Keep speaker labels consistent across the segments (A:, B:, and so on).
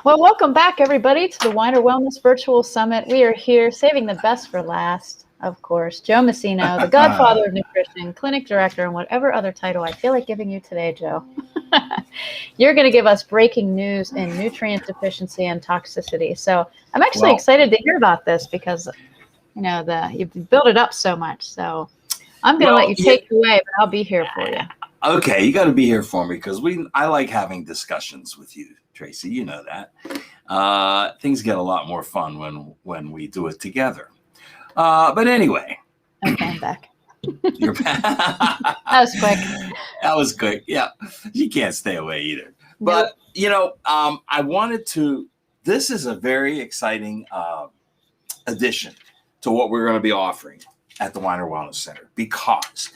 A: Well, welcome back, everybody, to the Weiner Wellness Virtual Summit. We are here saving the best for last, of course. Joe Messino, the godfather of nutrition, clinic director, and whatever other title I feel like giving you today, Joe. You're going to give us breaking news in nutrient deficiency and toxicity. So I'm actually excited to hear about this because, you've built it up so much. So I'm going to let you take it away, but I'll be here for you.
B: Okay, you got to be here for me because I like having discussions with you, Tracy. You know that. Things get a lot more fun when we do it together. But anyway.
A: Okay, I'm back.
B: You're back.
A: That was quick.
B: That was quick. Yeah, you can't stay away either. But, I wanted to, this is a very exciting addition to what we're going to be offering at the Weiner Wellness Center because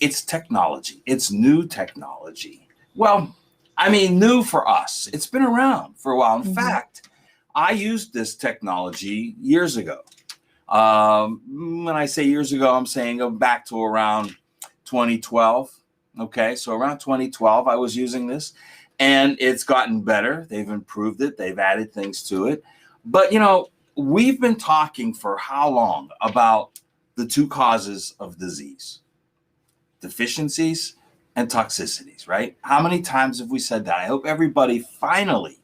B: it's technology. It's new technology. Well, I mean, new for us. It's been around for a while. In fact, I used this technology years ago. When I say years ago, I'm saying go back to around 2012. Okay, so around 2012, I was using this, and it's gotten better. They've improved it. They've added things to it. But, we've been talking for how long about the two causes of disease? Deficiencies and toxicities, right? How many times have we said that? I hope everybody finally,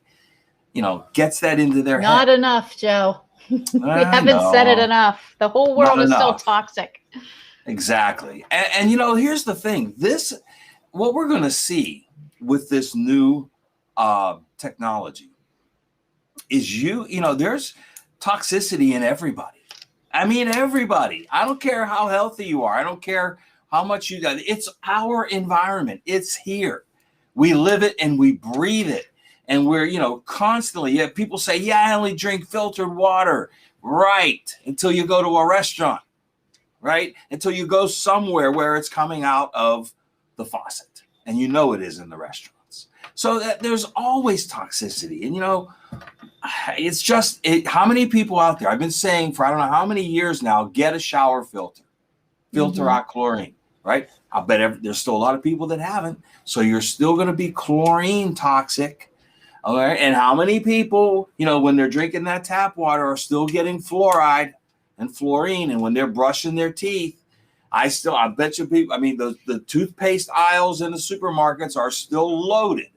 B: gets that into their head.
A: Not enough, Joe. We haven't said it enough. The whole world is still toxic.
B: Exactly. And here's the thing. What we're going to see with this new technology is there's toxicity in everybody. I mean, everybody. I don't care how healthy you are. I don't care how much you got. It's our environment. It's here. We live it and we breathe it. And we're, constantly, people say, I only drink filtered water. Right. Until you go to a restaurant, right? Until you go somewhere where it's coming out of the faucet. And it is in the restaurants. So there's always toxicity. And, it's just, how many people out there, I've been saying for I don't know how many years now, get a shower filter. Filter out chlorine. Right? I bet there's still a lot of people that haven't. So you're still going to be chlorine toxic. All right. And how many people, when they're drinking that tap water are still getting fluoride and fluorine. And when they're brushing their teeth, I bet you people, the toothpaste aisles in the supermarkets are still loaded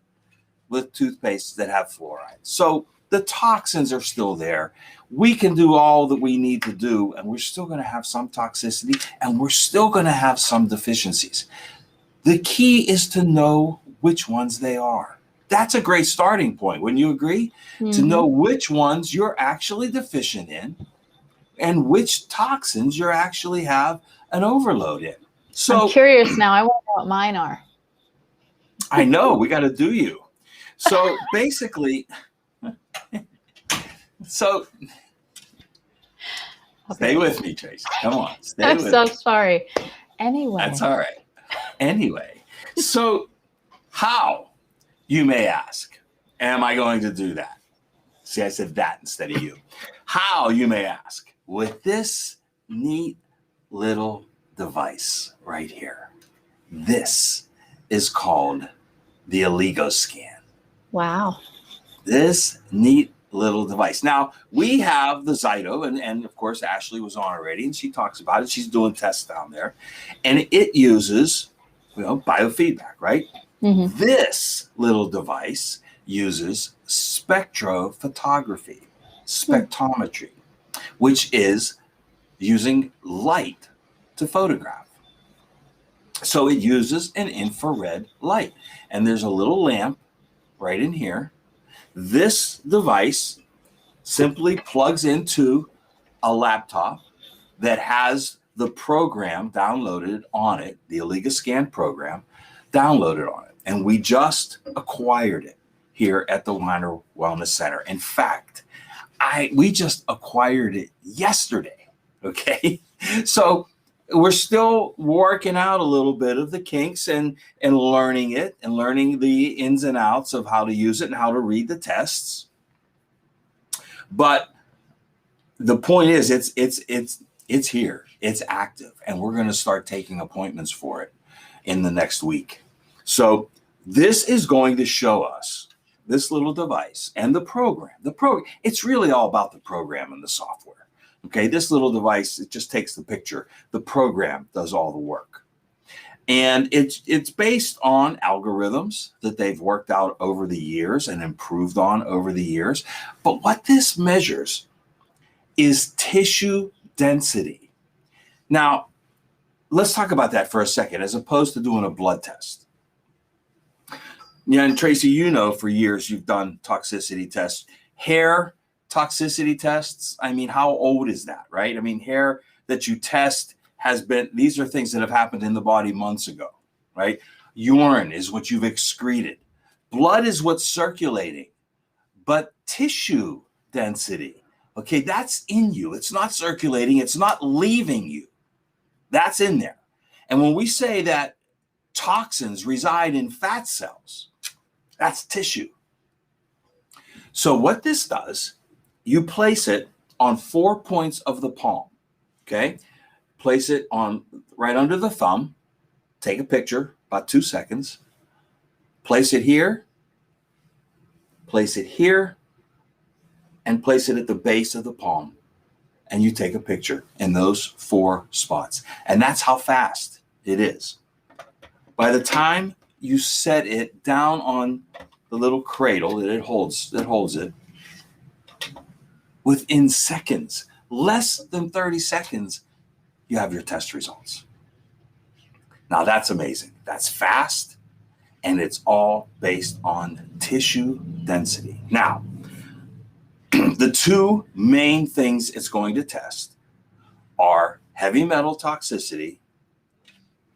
B: with toothpastes that have fluoride. So the toxins are still there. We can do all that we need to do, and we're still going to have some toxicity, and we're still going to have some deficiencies. The key is to know which ones they are. That's a great starting point. Wouldn't you agree? To know which ones you're actually deficient in and which toxins you actually have an overload in. So
A: I'm curious now. I wonder what mine are.
B: I know. We got to do you. So basically... So, stay with me, Tracy. Come on.
A: I'm so sorry. Anyway.
B: That's all right. Anyway, so how, you may ask, am I going to do that? See, I said that instead of you. How, you may ask, with this neat little device right here. This is called the OligoScan.
A: Wow.
B: This neat little device. Now, we have the Zyto, and of course, Ashley was on already, and she talks about it. She's doing tests down there. And it uses, biofeedback, right? This little device uses spectrophotometry, which is using light to photograph. So it uses an infrared light. And there's a little lamp right in here. This device simply plugs into a laptop that has the program downloaded on it, the OligoScan program downloaded on it. And we just acquired it here at the Weiner Wellness Center. In fact, we just acquired it yesterday. Okay. So we're still working out a little bit of the kinks and learning it and learning the ins and outs of how to use it and how to read the tests. But the point is, it's here, it's active, and we're going to start taking appointments for it in the next week. So this is going to show us this little device and the program, it's really all about the program and the software. Okay, this little device, it just takes the picture. The program does all the work. And it's based on algorithms that they've worked out over the years and improved on over the years. But what this measures is tissue density. Now, let's talk about that for a second, as opposed to doing a blood test. Yeah, and Tracy, you know, for years you've done toxicity tests. Hair toxicity tests, I mean, how old is that, right? I mean, hair that you test these are things that have happened in the body months ago, right? Urine is what you've excreted. Blood is what's circulating. But tissue density, okay, that's in you. It's not circulating. It's not leaving you. That's in there. And when we say that toxins reside in fat cells, that's tissue. So what this does, you place it on 4 points of the palm, okay? Place it on right under the thumb. Take a picture, about 2 seconds. Place it here, and place it at the base of the palm. And you take a picture in those 4 spots. And that's how fast it is. By the time you set it down on the little cradle that it holds it, within seconds, less than 30 seconds, you have your test results. Now that's amazing. That's fast, and it's all based on tissue density. Now, the 2 main things it's going to test are heavy metal toxicity,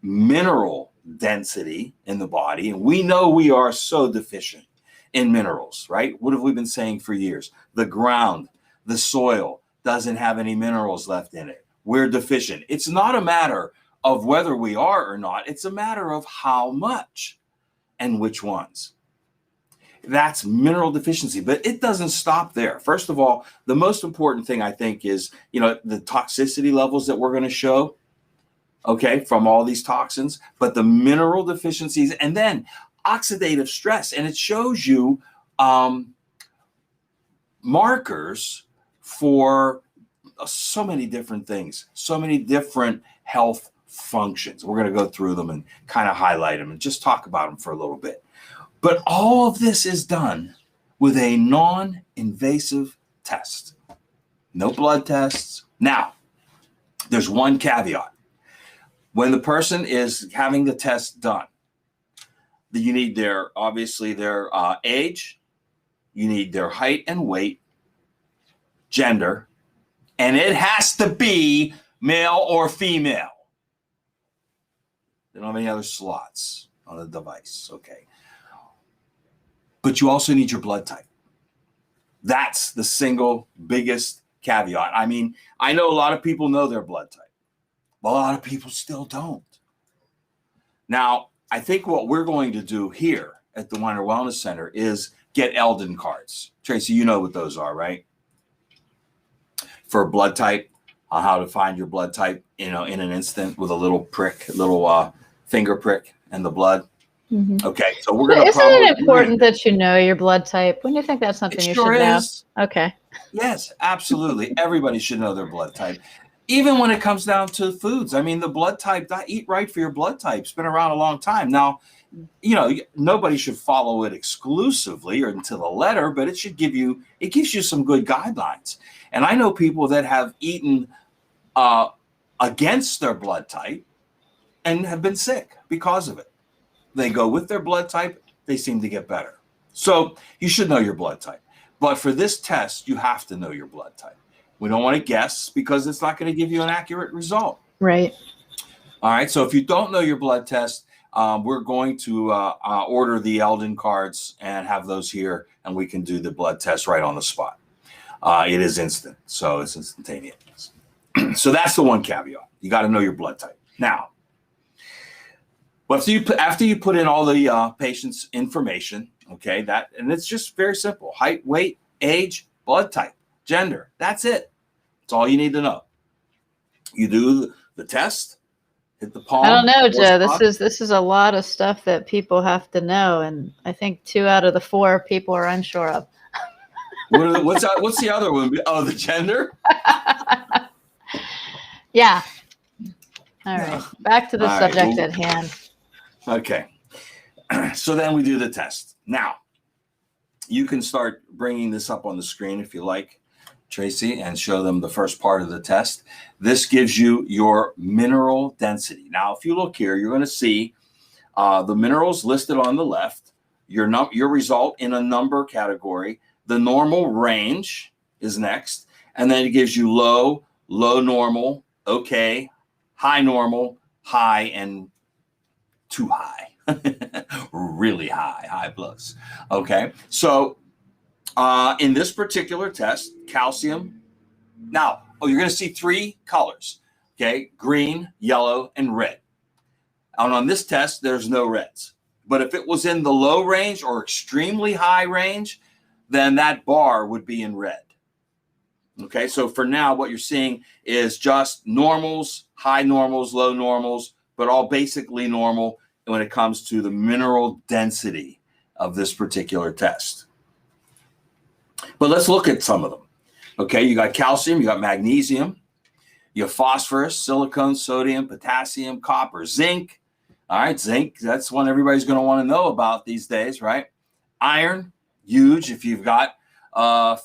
B: mineral density in the body. And we know we are so deficient in minerals, right? What have we been saying for years? The ground, the soil doesn't have any minerals left in it. We're deficient. It's not a matter of whether we are or not. It's a matter of how much and which ones. That's mineral deficiency, but it doesn't stop there. First of all, the most important thing I think is, the toxicity levels that we're going to show, okay, from all these toxins, but the mineral deficiencies and then oxidative stress. And it shows you markers for so many different things, so many different health functions. We're going to go through them and kind of highlight them and just talk about them for a little bit. But all of this is done with a non-invasive test. No blood tests. Now, there's one caveat. When the person is having the test done, you need their age, you need their height and weight, gender, and it has to be male or female. They don't have any other slots on the device, okay? But you also need your blood type. That's the single biggest caveat. I mean, I know a lot of people know their blood type, but a lot of people still don't. Now, I think what we're going to do here at the Weiner Wellness Center is get Eldon cards. Tracy, you know what those are, right? For blood type, how to find your blood type, in an instant with a little prick, finger prick in the blood.
A: Mm-hmm.
B: Okay, so we're going to
A: Isn't it important that you know your blood type? Wouldn't you think that's something you should know? Okay.
B: Yes, absolutely. Everybody should know their blood type. Even when it comes down to foods. I mean, the blood type, eat right for your blood type. It's been around a long time. Now, nobody should follow it exclusively or to the letter, but it gives you some good guidelines. And I know people that have eaten against their blood type and have been sick because of it. They go with their blood type, they seem to get better. So you should know your blood type. But for this test, you have to know your blood type. We don't want to guess because it's not going to give you an accurate result.
A: Right.
B: All right. So if you don't know your blood test, we're going to order the Eldon cards and have those here, and we can do the blood test right on the spot. It is instant, so it's instantaneous. So that's the one caveat. You got to know your blood type. Now, after you put in all the patient's information, okay, and it's just very simple: height, weight, age, blood type, gender. That's it. That's all you need to know. You do the test, Hit the palm.
A: I don't know,
B: four
A: Joe.
B: spot.
A: This is a lot of stuff that people have to know, and I think 2 out of the 4 people are unsure of.
B: What's the other one? Oh, the gender.
A: Yeah. All right. Back to the
B: All right,
A: subject
B: well,
A: at hand.
B: Okay. So then we do the test. Now, you can start bringing this up on the screen if you like, Tracy, and show them the first part of the test. This gives you your mineral density. Now, if you look here, you're going to see the minerals listed on the left, your result in a number category. The normal range is next, and then it gives you low, low normal, okay, high normal, high, and too high. Really high plus. Okay, so in this particular test, calcium. Now, you're going to see 3 colors. Okay, green, yellow, and red. And on this test, there's no reds. But if it was in the low range or extremely high range, then that bar would be in red. Okay, so for now, what you're seeing is just normals, high normals, low normals, but all basically normal when it comes to the mineral density of this particular test. But let's look at some of them. Okay, you got calcium, you got magnesium, you have phosphorus, silicon, sodium, potassium, copper, zinc. All right, zinc, that's one everybody's going to want to know about these days, right? Iron, huge if you've got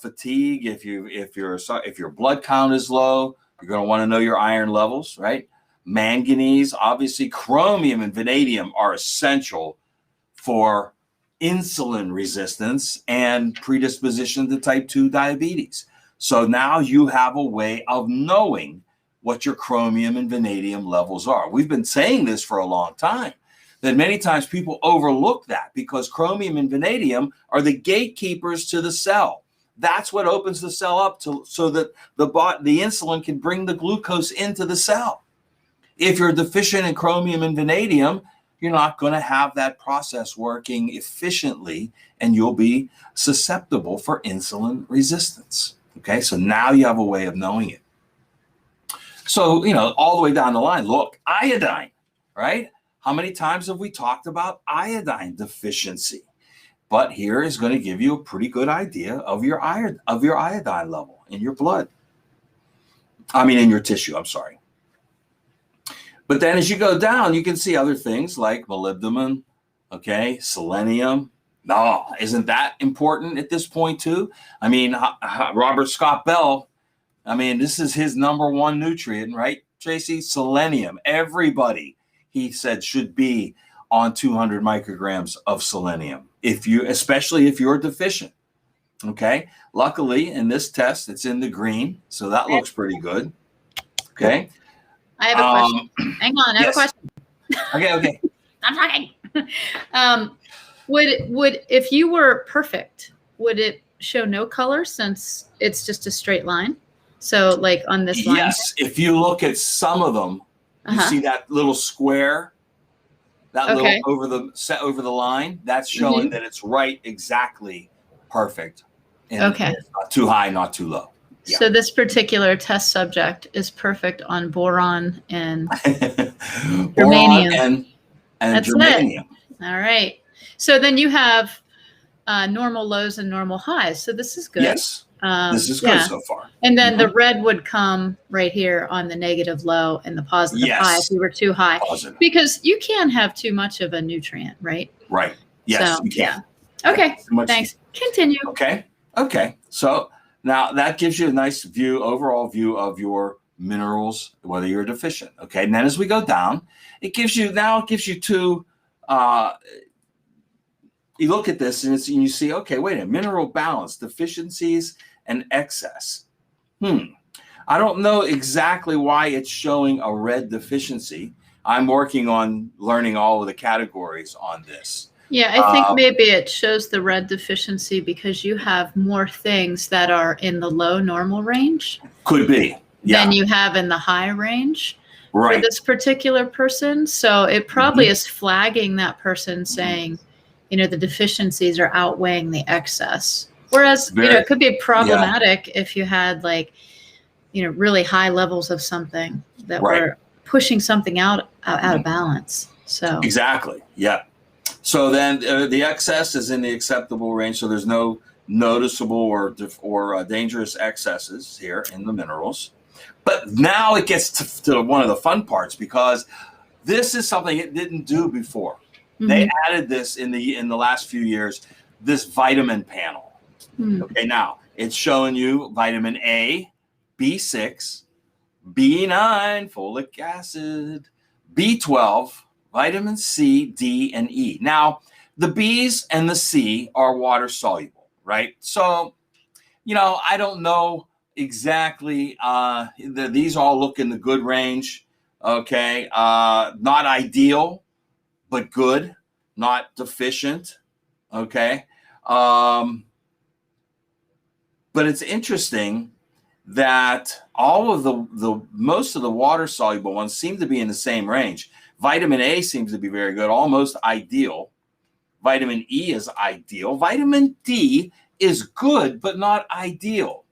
B: fatigue, if your blood count is low, you're going to want to know your iron levels, right? Manganese, obviously, chromium and vanadium are essential for insulin resistance and predisposition to type 2 diabetes. So now you have a way of knowing what your chromium and vanadium levels are. We've been saying this for a long time, that many times people overlook that because chromium and vanadium are the gatekeepers to the cell. That's what opens the cell up so that the insulin can bring the glucose into the cell. If you're deficient in chromium and vanadium, you're not going to have that process working efficiently, and you'll be susceptible for insulin resistance. Okay, so now you have a way of knowing it. So, all the way down the line, look, iodine, right? How many times have we talked about iodine deficiency? But here is going to give you a pretty good idea of your iodine level in your blood. In your tissue, I'm sorry. But then as you go down, you can see other things like molybdenum, okay, selenium. Isn't that important at this point too? Robert Scott Bell, this is his number 1 nutrient, right, Tracy? Selenium. Everybody, he said, should be on 200 micrograms of selenium, especially if you're deficient. Okay. Luckily, in this test, it's in the green, so that looks pretty good. Okay.
A: I have a question. Hang on, I have a question.
B: Okay.
A: I'm talking. Would if you were perfect, would it show no color since it's just a straight line? So like on this line?
B: Yes. If you look at some of them, you see that little square, that little over the line, that's showing that it's right exactly perfect. And it's not too high, not too low. Yeah.
A: So this particular test subject is perfect on boron and germanium.
B: and germanium.
A: All right. So then you have normal lows and normal highs. So this is good.
B: Yes. This is good so far.
A: And then the red would come right here on the negative low and the positive high if you were too high.
B: Positive.
A: Because you can have too much of a nutrient, right?
B: Right. Yes,
A: so,
B: you can.
A: Yeah. Okay. Thanks. Continue.
B: Okay. So now that gives you a nice overall view of your minerals, whether you're deficient. Okay. And then as we go down, it gives you 2. You look at this and you see, okay, wait a minute, mineral balance, deficiencies and excess. I don't know exactly why it's showing a red deficiency. I'm working on learning all of the categories on this.
A: Yeah, I think maybe it shows the red deficiency because you have more things that are in the low normal range.
B: Could be. Yeah.
A: Than you have in the high range
B: for
A: this particular person. So it probably is flagging that person saying, the deficiencies are outweighing the excess. Whereas, it could be problematic if you had really high levels of something that were pushing something out of balance. So
B: exactly, yeah. So then the excess is in the acceptable range. So there's no noticeable or dangerous excesses here in the minerals. But now it gets to one of the fun parts, because this is something it didn't do before. They added this in the last few years, this vitamin panel. Okay, now it's showing you vitamin A, B6, B9, folic acid, B12, vitamin C, D, and E. Now, the B's and the C are water soluble, right? So, I don't know exactly. These all look in the good range. Okay, not ideal, but good, not deficient. Okay, but it's interesting that all of the most of the water soluble ones seem to be in the same range. Vitamin A seems to be very good, almost ideal. Vitamin E is ideal. Vitamin D is good, but not ideal.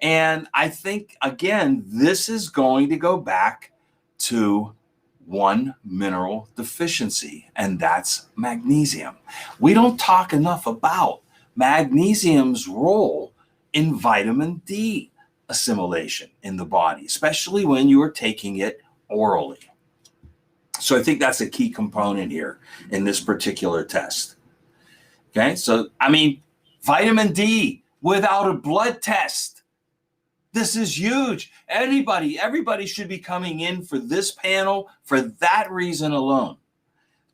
B: And I think, again, this is going to go back to one mineral deficiency, and that's magnesium. We don't talk enough about magnesium's role in vitamin D assimilation in the body, especially when you are taking it orally. So I think that's a key component here in this particular test. Okay, so vitamin D without a blood test. This is huge. Everybody should be coming in for this panel for that reason alone.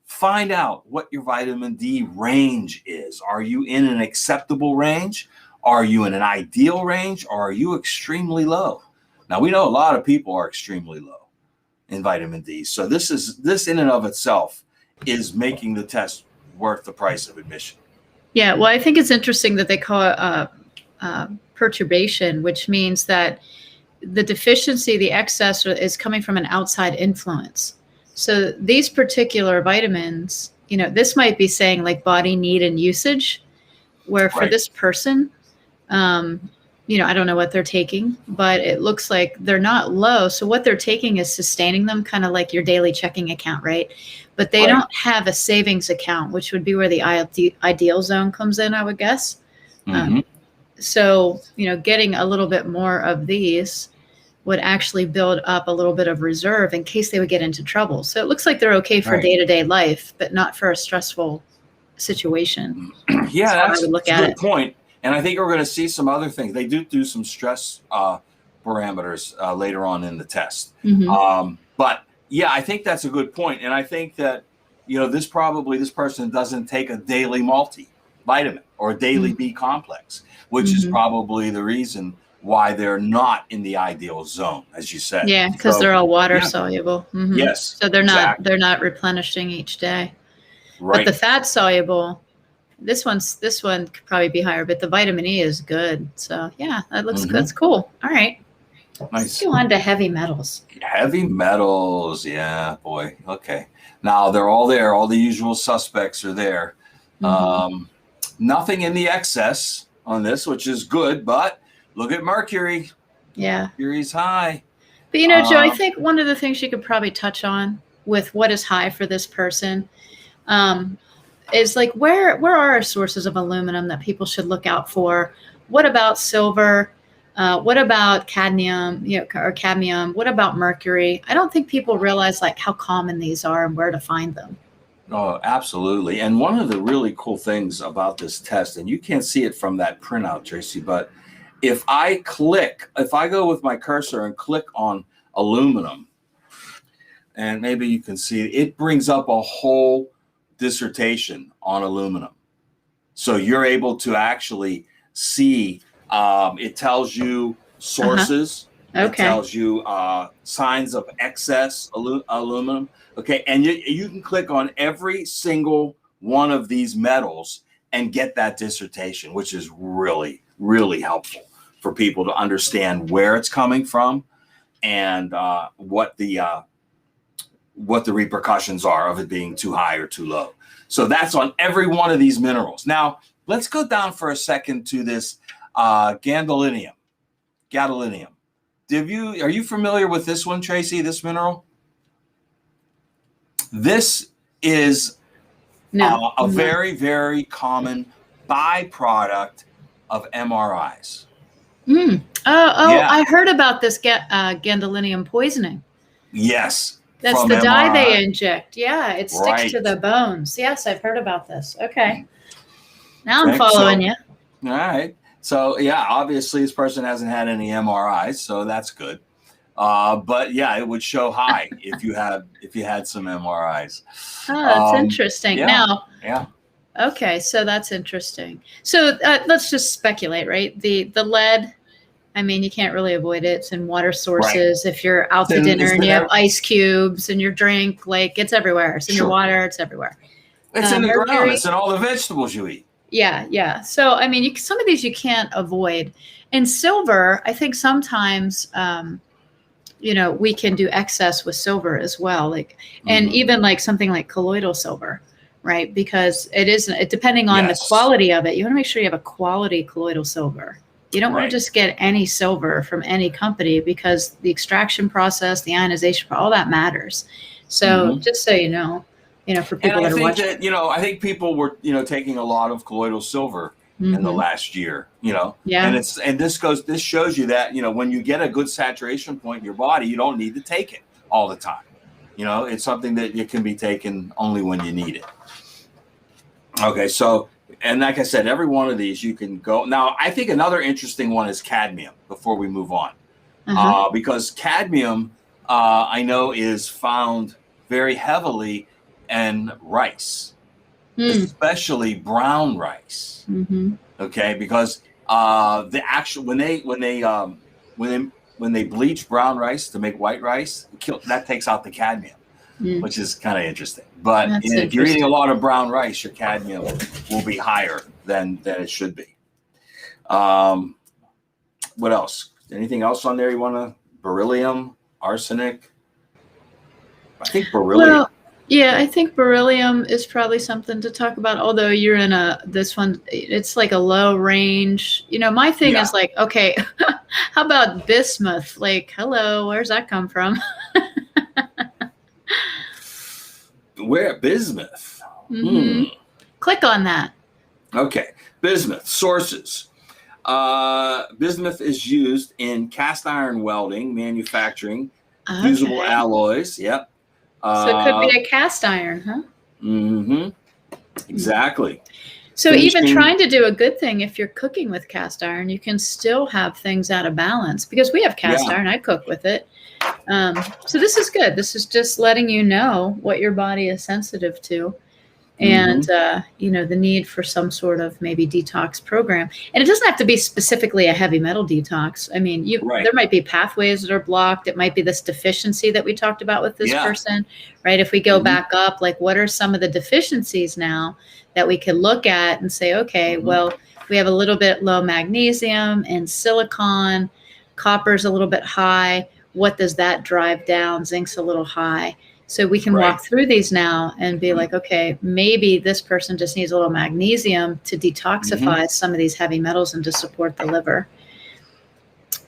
B: Find out what your vitamin D range is. Are you in an acceptable range? Are you in an ideal range? Or are you extremely low? Now, we know a lot of people are extremely low in vitamin D. So this in and of itself is making the test worth the price of admission.
A: Yeah, well, I think it's interesting that they call it perturbation, which means that the deficiency, the excess, is coming from an outside influence. So these particular vitamins, this might be saying like body need and usage, where for this person, I don't know what they're taking, but it looks like they're not low. So what they're taking is sustaining them, kind of like your daily checking account, right? But they don't have a savings account, which would be where the ideal zone comes in, I would guess. So, getting a little bit more of these would actually build up a little bit of reserve in case they would get into trouble. So it looks like they're okay for day-to-day life, but not for a stressful situation.
B: Yeah, that's a good point. And I think we're going to see some other things. They do some stress parameters later on in the test. But yeah, I think that's a good point. And I think that, this person doesn't take a daily multivitamin or a daily B complex, which is probably the reason why they're not in the ideal zone, as you said.
A: Yeah, because they're all water soluble.
B: Yes.
A: So they're not replenishing each day.
B: Right.
A: But the fat soluble, this one could probably be higher, but the vitamin E is good. So yeah, that looks good. That's cool. All right.
B: Nice.
A: Let's go on to heavy metals.
B: Heavy metals. Yeah, boy. Okay. Now they're all there. All the usual suspects are there. Nothing in the excess on this, which is good, but look at mercury. Yeah. Mercury's high.
A: But Joe, I think one of the things you could probably touch on with what is high for this person is like, where are our sources of aluminum that people should look out for? What about silver? What about cadmium, or cadmium? What about mercury? I don't think people realize like how common these are and where to find them.
B: Oh, absolutely. And one of the really cool things about this test, and you can't see it from that printout, Tracy, but if I go with my cursor and click on aluminum, and maybe you can see it brings up a whole dissertation on aluminum. So you're able to actually see, it tells you sources, it tells you signs of excess aluminum. Okay, and you can click on every single one of these metals and get that dissertation, which is really, really helpful for people to understand where it's coming from and what the repercussions are of it being too high or too low. So that's on every one of these minerals. Now, let's go down for a second to this gadolinium. Gadolinium. Are you familiar with this one, Tracy, this mineral? This is
A: No.
B: a very, very common byproduct of MRIs.
A: Oh,
B: Yeah.
A: I heard about this gadolinium poisoning.
B: Yes.
A: That's
B: from
A: the dye
B: MRI.
A: they inject. Yeah, it sticks to
B: Right.
A: the bones. Yes, I've heard about this. Okay. Now I'm
B: Okay,
A: following you.
B: All right. So yeah, obviously this person hasn't had any MRIs, so that's good. But yeah, it would show high if you had some MRIs.
A: Oh, that's interesting.
B: Yeah.
A: Now,
B: Yeah.
A: okay, so that's interesting. So let's just speculate, right? The lead, I mean, you can't really avoid it. It's in water sources. If you're out to dinner and you have ice cubes in your drink, like it's everywhere. It's in your water. It's everywhere.
B: It's in the
A: mercury,
B: ground. It's in all the vegetables you eat.
A: Yeah. So, I mean, some of these you can't avoid. And silver, I think sometimes, we can do excess with silver as well. Like, and even like something like colloidal silver, right? Because depending on the quality of it, you want to make sure you have a quality colloidal silver. You don't want to just get any silver from any company because the extraction process, the ionization, all that matters. So just so you know, for people that are watching.
B: I think people were, taking a lot of colloidal silver in the last year,
A: Yeah.
B: And this shows you that, when you get a good saturation point in your body, you don't need to take it all the time. It's something that you can be taken only when you need it. Okay. So, and like I said, every one of these you can go. Now, I think another interesting one is cadmium before we move on, because cadmium, I know is found very heavily in rice, especially brown rice. Okay, because the actual when they bleach brown rice to make white rice, that takes out the cadmium, which is kind of interesting. But if you're eating a lot of brown rice, your cadmium will be higher than it should be. What else? Anything else on there you want to? Beryllium, arsenic. I think beryllium.
A: Well, yeah, I think beryllium is probably something to talk about. Although you're in this one, it's like a low range. My thing is like, okay, how about bismuth? Like, hello, where's that come from?
B: Where bismuth?
A: Click on that.
B: Okay, bismuth sources. Bismuth is used in cast iron welding, manufacturing, fusible alloys. Yep.
A: So it could be a cast iron, huh?
B: Exactly.
A: So even trying to do a good thing, if you're cooking with cast iron, you can still have things out of balance because we have cast iron. I cook with it. So this is good. This is just letting you know what your body is sensitive to. And, the need for some sort of maybe detox program. And it doesn't have to be specifically a heavy metal detox. I mean, there might be pathways that are blocked. It might be this deficiency that we talked about with this person, right? If we go back up, like what are some of the deficiencies now that we could look at and say, okay, well, we have a little bit low magnesium and silicon, copper's a little bit high. What does that drive down? Zinc's a little high. So we can walk through these now and be like, okay, maybe this person just needs a little magnesium to detoxify some of these heavy metals and to support the liver.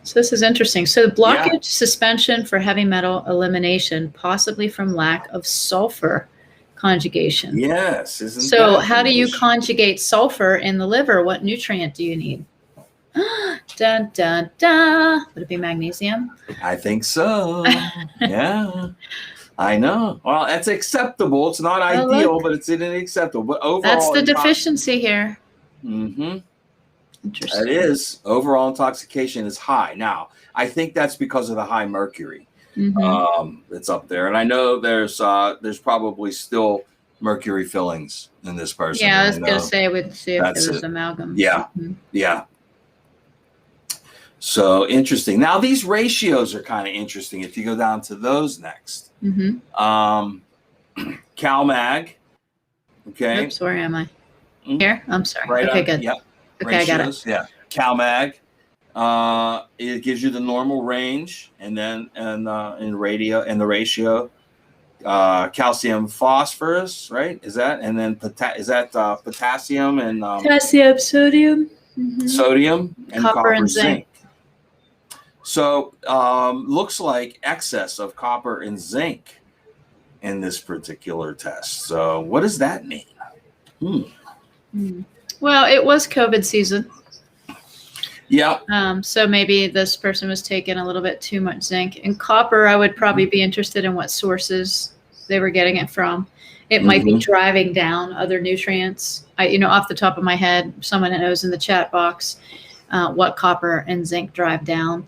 A: So this is interesting. So blockage suspension for heavy metal elimination, possibly from lack of sulfur conjugation.
B: Yes.
A: So how do you conjugate sulfur in the liver? What nutrient do you need? Dun, dun, dun. Would it be magnesium?
B: I think so. Yeah. I know. Well, that's acceptable. It's not ideal, but it's acceptable. But overall,
A: that's the deficiency here.
B: Interesting.
A: It
B: is. Overall intoxication is high. Now, I think that's because of the high mercury that's up there. And I know there's probably still mercury fillings in this person.
A: Yeah, I was going to say, we'd see if there was amalgam.
B: Yeah. Yeah. So interesting. Now these ratios are kind of interesting. If you go down to those next, CalMag. Okay.
A: Oops, where am I? Here. I'm sorry.
B: Right.
A: Okay, good.
B: Yep.
A: Okay,
B: ratios, I got it. Yeah. CalMag. It gives you the normal range, and then in the ratio, calcium phosphorus. Right? Is that and then potassium and
A: potassium, sodium,
B: sodium and
A: copper and zinc.
B: So looks like excess of copper and zinc in this particular test. So what does that mean?
A: Well, it was COVID season.
B: Yeah.
A: So maybe this person was taking a little bit too much zinc. And copper, I would probably be interested in what sources they were getting it from. It might be driving down other nutrients. Off the top of my head, someone knows in the chat box what copper and zinc drive down,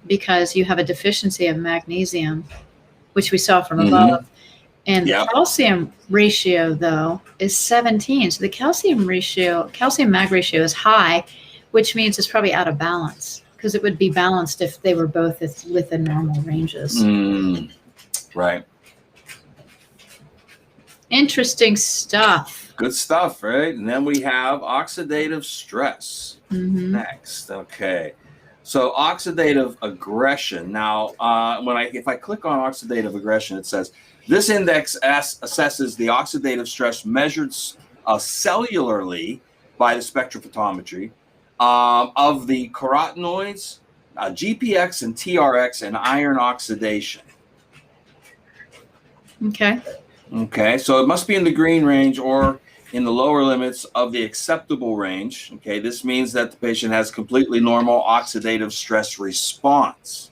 A: because you have a deficiency of magnesium, which we saw from above. And the calcium ratio, though, is 17. So the calcium mag ratio is high, which means it's probably out of balance, because it would be balanced if they were both within normal ranges.
B: Right.
A: Interesting stuff.
B: Good stuff, right? And then we have oxidative stress next. Okay. So oxidative aggression. Now, if I click on oxidative aggression, it says this index assesses the oxidative stress measured cellularly by the spectrophotometry of the carotenoids, GPX and TRX, and iron oxidation. Okay, so it must be in the green range or in the lower limits of the acceptable range. Okay, this means that the patient has completely normal oxidative stress response.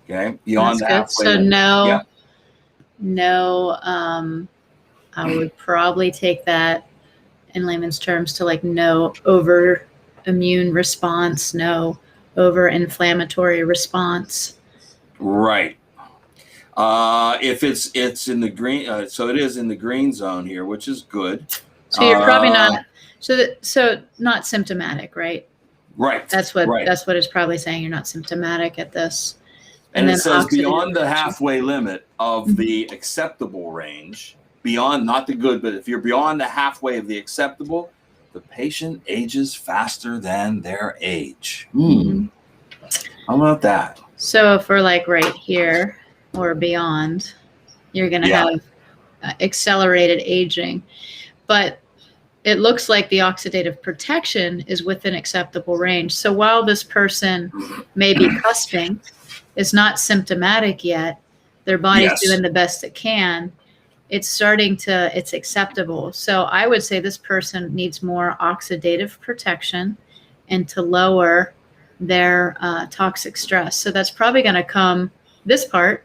B: Okay, beyond the halfway limit.
A: No, I would probably take that in layman's terms to like no over immune response, no over inflammatory response.
B: Right. If it's in the green, so it is in the green zone here, which is good.
A: So you're probably not. So not symptomatic, right?
B: Right.
A: That's what it's probably saying. You're not symptomatic at this.
B: And it says beyond the halfway limit of the acceptable range, beyond, not the good, but if you're beyond the halfway of the acceptable, the patient ages faster than their age. How about that?
A: So if we're like right here or beyond, you're going to have accelerated aging. But it looks like the oxidative protection is within acceptable range. So while this person may be cusping, it's not symptomatic yet, their body's doing the best it can, it's acceptable. So I would say this person needs more oxidative protection and to lower their toxic stress. So that's probably going to come, this part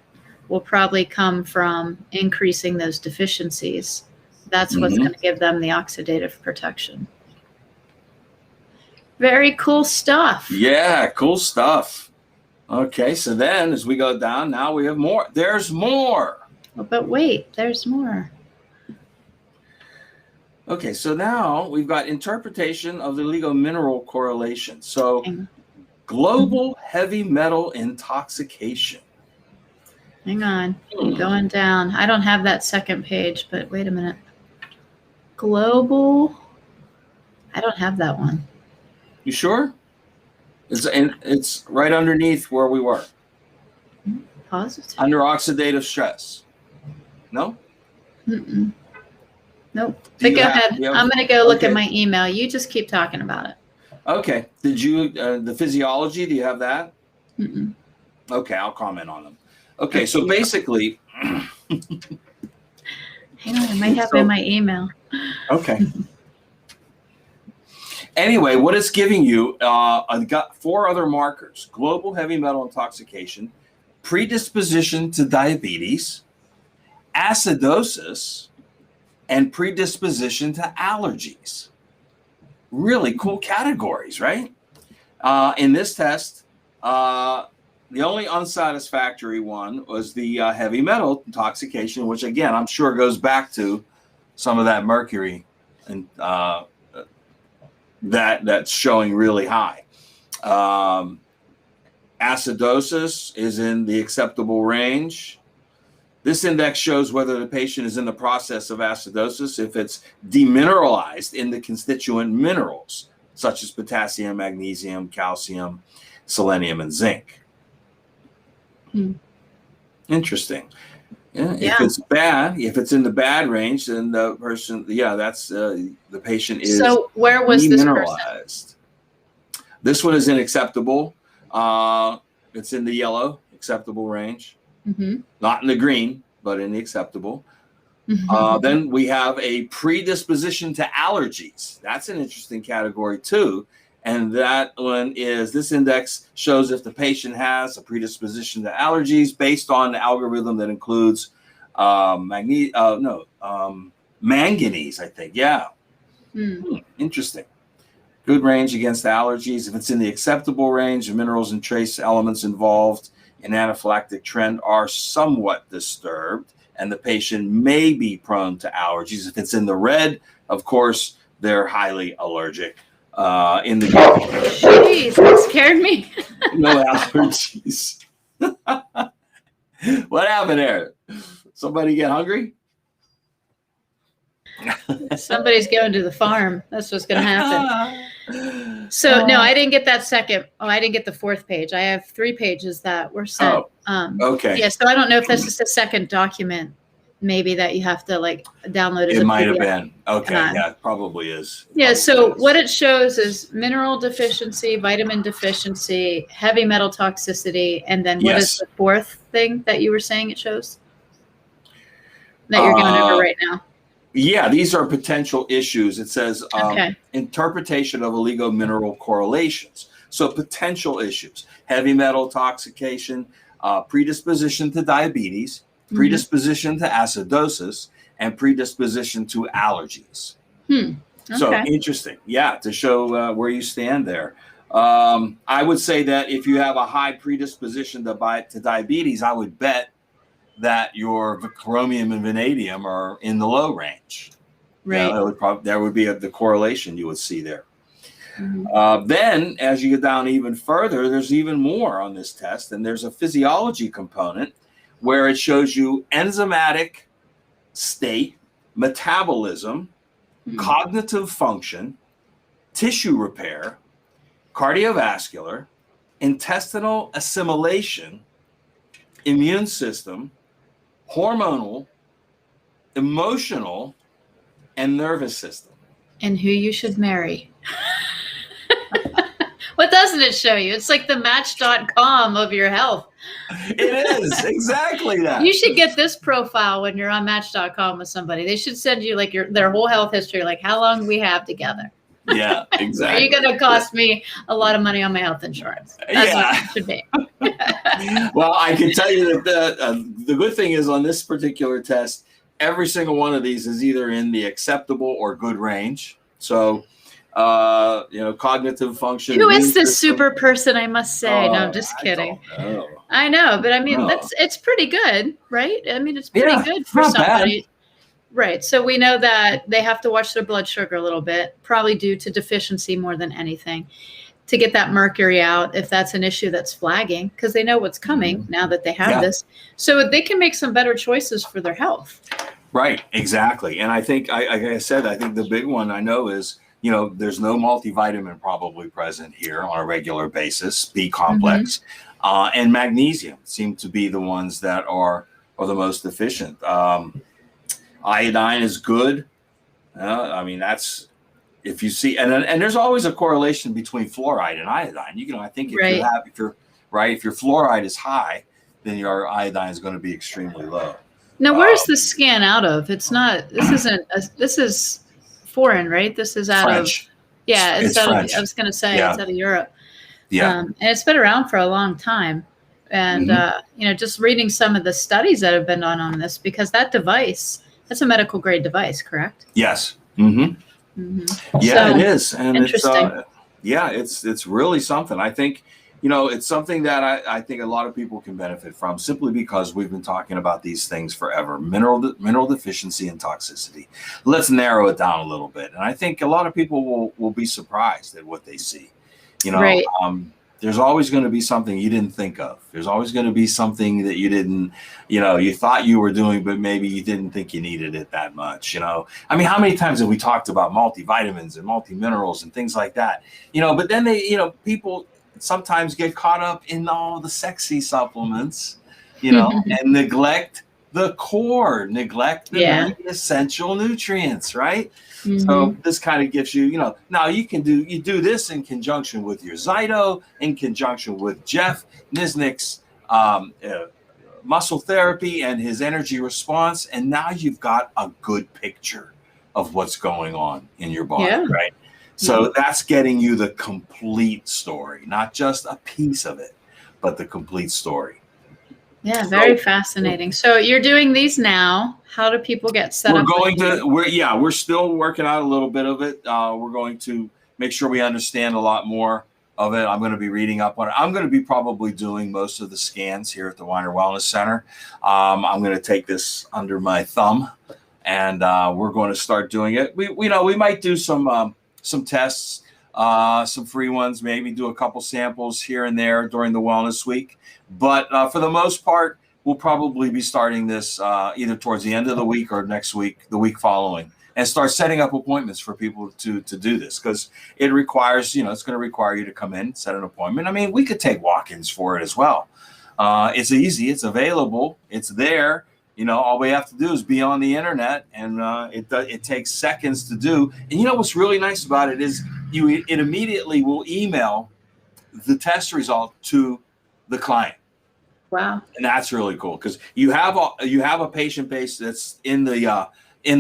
A: will probably come from increasing those deficiencies. That's what's going to give them the oxidative protection. Very cool stuff.
B: Yeah, cool stuff. Okay, so then as we go down, now we have more. There's more.
A: But wait, there's more.
B: Okay, so now we've got interpretation of the oligomineral correlation. So global heavy metal intoxication.
A: Hang on, going down. I don't have that second page, but wait a minute. Global, I don't have that one.
B: You sure? It's right underneath where we were.
A: Positive.
B: Under oxidative stress. No?
A: Nope. But go ahead. I'm going to go look at my email. You just keep talking about it.
B: Okay. Did you, the physiology, do you have that? Okay, I'll comment on them. Okay, so basically.
A: Hang on, I might have it in my email.
B: Okay. Anyway, what it's giving you, I've got 4 other markers: global heavy metal intoxication, predisposition to diabetes, acidosis, and predisposition to allergies. Really cool categories, right? In this test, the only unsatisfactory one was the heavy metal intoxication, which again, I'm sure goes back to some of that mercury and that's showing really high. Acidosis is in the acceptable range. This index shows whether the patient is in the process of acidosis if it's demineralized in the constituent minerals, such as potassium, magnesium, calcium, selenium, and zinc. Interesting. If it's bad, if it's in the bad range, then the person, that's the patient is.
A: So where was this person?
B: This one is in acceptable. It's in the yellow acceptable range, not in the green, but in the acceptable. Then we have a predisposition to allergies. That's an interesting category too. And that one is, this index shows if the patient has a predisposition to allergies based on the algorithm that includes manganese, I think. Yeah. Interesting. Good range against allergies. If it's in the acceptable range, the minerals and trace elements involved in anaphylactic trend are somewhat disturbed, and the patient may be prone to allergies. If it's in the red, of course, they're highly allergic. In the
A: jeez, that scared me.
B: no allergies. What happened there? Somebody get hungry?
A: Somebody's going to the farm. That's what's going to happen. So no, I didn't get that second. Oh, I didn't get the fourth page. I have 3 pages that were sent.
B: Okay.
A: Yeah. So I don't know if that's just a second document, maybe that you have to like download.
B: It might have been. Okay. Yeah, it probably is.
A: Yeah. So what it shows is mineral deficiency, vitamin deficiency, heavy metal toxicity, and then what is the fourth thing that you were saying it shows that you're going over right now?
B: Yeah, these are potential issues. It says interpretation of oligomineral correlations. So potential issues: heavy metal intoxication, predisposition to diabetes, predisposition to acidosis, and predisposition to allergies. So interesting. Yeah, to show where you stand there. I would say that if you have a high predisposition to diabetes, I would bet that your chromium and vanadium are in the low range. Right. That would be the correlation you would see there. Then as you get down even further, there's even more on this test. And there's a physiology component where it shows you enzymatic state, metabolism, cognitive function, tissue repair, cardiovascular, intestinal assimilation, immune system, hormonal, emotional, and nervous system.
A: And who you should marry. What doesn't it show you? It's like the match.com of your health.
B: It is exactly that.
A: You should get this profile when you're on match.com with somebody. They should send you like their whole health history, like how long we have together.
B: Yeah, exactly.
A: Are you going to cost me a lot of money on my health insurance? That's what it should be.
B: Well, I can tell you that the good thing is on this particular test, every single one of these is either in the acceptable or good range. So, cognitive function.
A: Who is this super person? I must say. No, I'm just kidding. I know, but I mean, it's pretty good, right? I mean, it's pretty good for somebody. Bad. Right. So we know that they have to watch their blood sugar a little bit, probably due to deficiency more than anything, to get that mercury out if that's an issue that's flagging, because they know what's coming now that they have this. So they can make some better choices for their health. Right. Exactly. And I think, like I said, I think the big one I know is, there's no multivitamin probably present here on a regular basis, B complex, and magnesium seem to be the ones that are the most deficient. Iodine is good. I mean, that's if you see, and there's always a correlation between fluoride and iodine. I think if your fluoride is high, then your iodine is going to be extremely low. Now, where's the scan out of? It's not. This is foreign, right? This is out French. Of. Yeah, it's out French. I was going to say it's out of Europe. Yeah, and it's been around for a long time. And just reading some of the studies that have been done on this, because that device. That's a medical grade device, correct? Yes. Yeah, so, it is, and it's really something. I think it's something that I think a lot of people can benefit from, simply because we've been talking about these things forever. Mineral deficiency and toxicity. Let's narrow it down a little bit, and I think a lot of people will be surprised at what they see. Right. There's always going to be something you didn't think of. There's always going to be something that you didn't, you thought you were doing, but maybe you didn't think you needed it that much. I mean, how many times have we talked about multivitamins and multiminerals and things like that? But then people sometimes get caught up in all the sexy supplements, and neglect the core, neglect the essential nutrients, right? So this kind of gives you, now you do this in conjunction with your Zyto, in conjunction with Jeff Nisnik's
B: muscle therapy and his energy response, and now you've got a good picture of what's going on in your body, right? So that's getting you the complete story, not just a piece of it, but the complete story.
A: Yeah, very fascinating. So you're doing these now. How do people get set up?
B: We're still working out a little bit of it. We're going to make sure we understand a lot more of it. I'm going to be reading up on it. I'm going to be probably doing most of the scans here at the Weiner Wellness Center. I'm going to take this under my thumb, and we're going to start doing it. We might do some tests, some free ones, maybe do a couple samples here and there during the Wellness Week. But for the most part, we'll probably be starting this either towards the end of the week or next week, the week following, and start setting up appointments for people to do this, because it requires, it's going to require you to come in, set an appointment. I mean, we could take walk-ins for it as well. It's easy. It's available. It's there. All we have to do is be on the internet, and it takes seconds to do. And what's really nice about it is it immediately will email the test result to the client.
A: Wow.
B: And that's really cool, because you have a patient base that's in the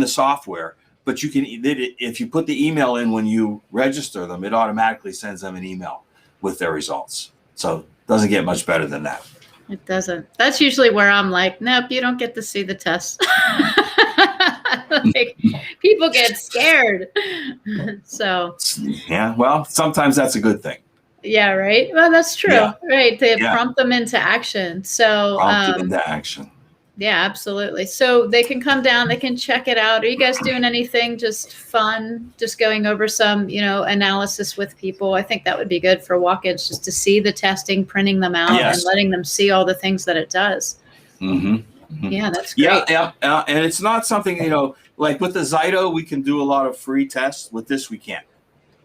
B: software, but you can, if you put the email in when you register them, it automatically sends them an email with their results. So it doesn't get much better than that.
A: It doesn't. That's usually where I'm like, nope, you don't get to see the test. Like, people get scared. So
B: yeah, well, sometimes that's a good thing.
A: Yeah, right. Well, that's true. Yeah. Right. They prompt them into action. So
B: prompt them into action.
A: Yeah, absolutely. So they can come down, they can check it out. Are you guys doing anything just fun, just going over some, analysis with people? I think that would be good for walk-ins, just to see the testing, printing them out, and letting them see all the things that it does.
B: Mm-hmm. Mm-hmm.
A: Yeah, that's great.
B: Yeah. And it's not something, like with the Zyto, we can do a lot of free tests. With this, we can't.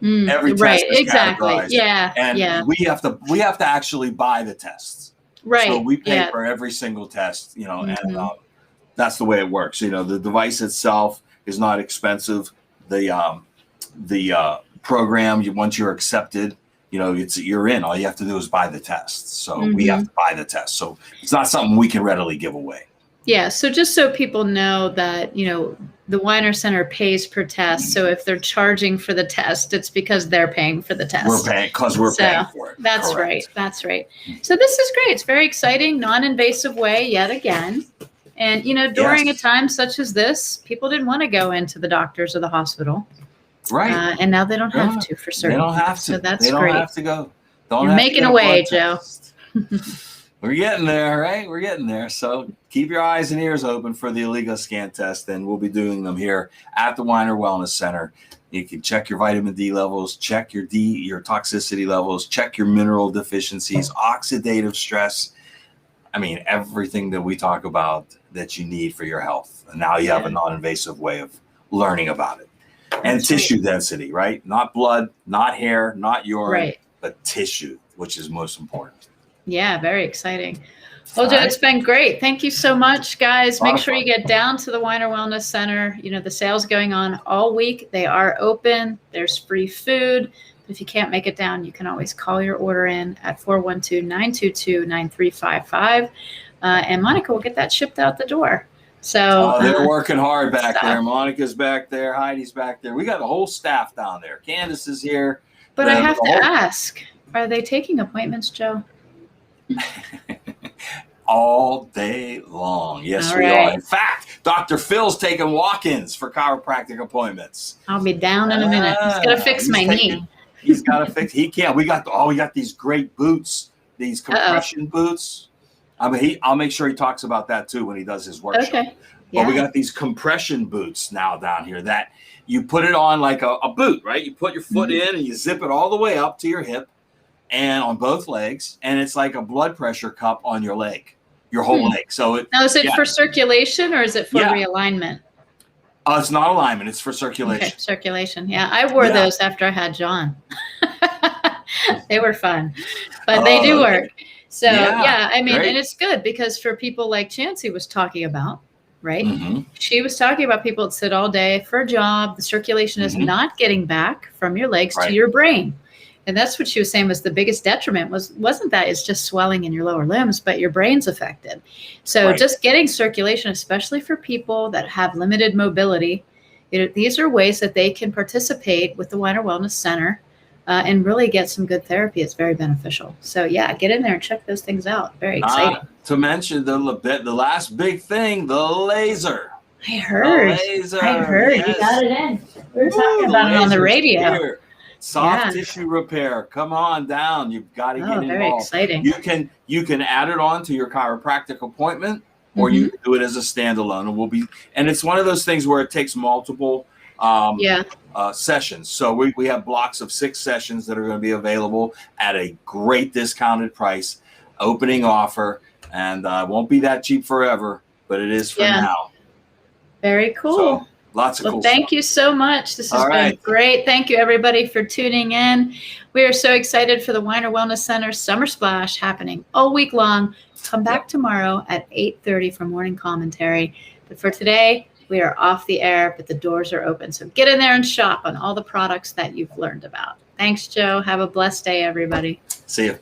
B: Every test is categorized.
A: Yeah.
B: And we have to actually buy the tests.
A: Right.
B: So we pay for every single test, and that's the way it works. The device itself is not expensive. The program, once you're accepted, you're in. All you have to do is buy the tests. So we have to buy the test. So it's not something we can readily give away.
A: Yeah. So just so people know that, the Weiner Center pays per test. So if they're charging for the test, it's because they're paying for the test.
B: We're paying for it.
A: That's right. That's right. So this is great. It's very exciting, non-invasive way yet again. And, during a time such as this, people didn't want to go into the doctors or the hospital.
B: Right.
A: And now they don't have to for certain.
B: They don't have to.
A: So that's
B: great. They don't have to go.
A: You're making a way, Joe.
B: We're getting there, right? We're getting there. So keep your eyes and ears open for the Alligo scan test, and we'll be doing them here at the Weiner Wellness Center. You can check your vitamin D levels, check your toxicity levels, check your mineral deficiencies, oxidative stress. I mean, everything that we talk about that you need for your health. And now you have a non-invasive way of learning about it. And tissue density, right? Not blood, not hair, not urine, but tissue, which is most important.
A: Yeah, very exciting. Well, Joe, it's been great. Thank you so much, guys. Make sure you get down to the Weiner Wellness Center. The sale's going on all week. They are open. There's free food. If you can't make it down, you can always call your order in at 412-922-9355. And Monica will get that shipped out the door. So
B: they're working hard back there. Monica's back there. Heidi's back there. We got the whole staff down there. Candace is here.
A: But I have to ask, are they taking appointments, Joe?
B: All day long. Yes, we are. In fact, Dr. Phil's taking walk-ins for chiropractic appointments.
A: I'll be down in a minute. He's got to fix my knee.
B: He's got to fix. He can't. We got these great boots, these compression boots. I mean, I'll make sure he talks about that too when he does his workshop.
A: Okay.
B: But we got these compression boots now down here that you put it on like a boot, right? You put your foot in and you zip it all the way up to your hip and on both legs, and it's like a blood pressure cup on your leg, your whole leg. So
A: now, is it for circulation or is it for realignment?
B: It's not alignment; it's for circulation.
A: Okay, circulation. Yeah, I wore those after I had John. They were fun, but they do work. So I mean, and it's good because for people like Chancey was talking about, right? She was talking about people that sit all day for a job. The circulation is not getting back from your legs to your brain. And that's what she was saying was the biggest detriment wasn't that it's just swelling in your lower limbs, but your brain's affected. So just getting circulation, especially for people that have limited mobility, these are ways that they can participate with the Weiner Wellness Center and really get some good therapy. It's very beneficial. So yeah, get in there and check those things out. Very exciting.
B: Not to mention the last big thing, the laser.
A: I heard.
B: Yes.
A: You got it in. We were talking about it on the radio.
B: Here. Soft tissue repair. Come on down. You've got to get involved.
A: Very exciting.
B: You can add it on to your chiropractic appointment, or you can do it as a standalone. And it's one of those things where it takes multiple sessions. So we have blocks of 6 sessions that are going to be available at a great discounted price, opening offer, and won't be that cheap forever, but it is for now.
A: Very cool.
B: So, lots of cool stuff.
A: Thank you so much. This has been great. Thank you, everybody, for tuning in. We are so excited for the Weiner Wellness Center Summer Splash happening all week long. Come back tomorrow at 8:30 for morning commentary. But for today, we are off the air, but the doors are open. So get in there and shop on all the products that you've learned about. Thanks, Joe. Have a blessed day, everybody.
B: See you.